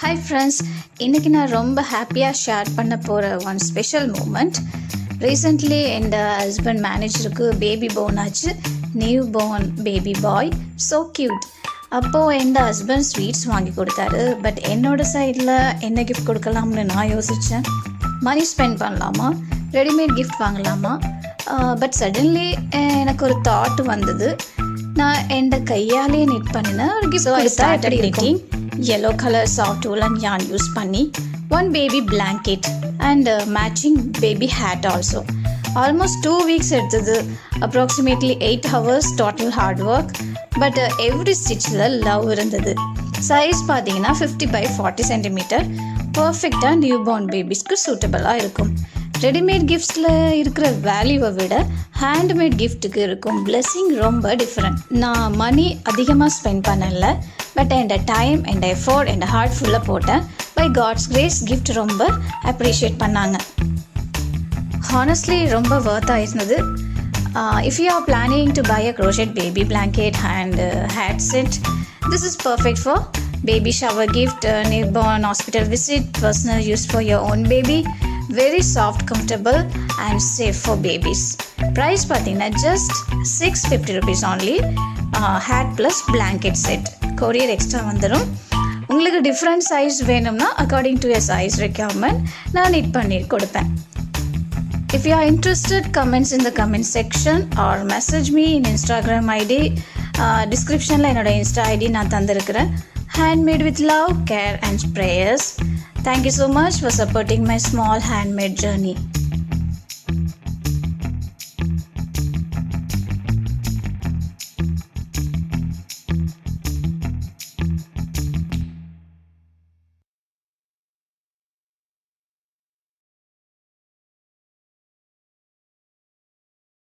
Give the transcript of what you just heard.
Hi friends, இன்றைக்கி நான் ரொம்ப ஹாப்பியாக ஷேர் பண்ண போகிற ஒன் ஸ்பெஷல் மூமெண்ட். ரீசெண்ட்லி என் ஹஸ்பண்ட் மேனேஜருக்கு பேபி போர்ன் ஆச்சு. New Bourne baby boy, so cute. அப்போது என் ஹஸ்பண்ட் ஸ்வீட்ஸ் வாங்கி கொடுத்தாரு. பட் என்னோடய சைடில் என்ன கிஃப்ட் கொடுக்கலாம்னு நான் யோசித்தேன். மணி ஸ்பெண்ட் பண்ணலாமா, ரெடிமேட் கிஃப்ட் வாங்கலாமா? பட் சடன்லி எனக்கு ஒரு தாட் வந்தது. நான் என் கையாலே நிட் பண்ணின ஒரு gift yellow color soft woolen yarn use பண்ணி one baby blanket and matching baby hat also. Almost 2 weeks எடுத்தது. Approximately 8 hours total hard work. But every stitchல love இருந்தது. Size பார்த்தீங்கன்னா 50 by 40 cm. பர்ஃபெக்டாக நியூ பார்ன் பேபிஸ்க்கு சூட்டபிளாக இருக்கும். Readymade கிஃப்ட்ஸில் இருக்கிற வேல்யூவை விட handmade கிஃப்ட்டுக்கு இருக்கும் பிளெஸ்ஸிங் ரொம்ப டிஃப்ரெண்ட். நான் மணி அதிகமாக ஸ்பெண்ட் பண்ணல, பட் என் time and effort and heart ஃபுல்லாக போட்டேன். பை காட்ஸ் கிரேஸ் கிஃப்ட் ரொம்ப அப்ரிஷியேட் பண்ணாங்க. ஹானஸ்ட்லி ரொம்ப வர்த்தாக இருந்தது. If you are planning to buy a crochet baby blanket and hat set, this is perfect for baby shower gift, newborn hospital visit, personal use for your own baby. Very soft, comfortable and safe for babies. Price பார்த்தீங்கன்னா just 650 rupees only. Hat plus blanket set. Courier extra வந்துடும். உங்களுக்கு different size வேணும்னா according to your size requirement நான் knit பண்ணி கொடுப்பேன். If you are interested, comments in the comment section or message me in Instagram ID. Descriptionல என்னோட Insta ID நான் தந்திருக்கிறேன். Handmade with love, care and prayers. Thank you so much for supporting my small handmade journey.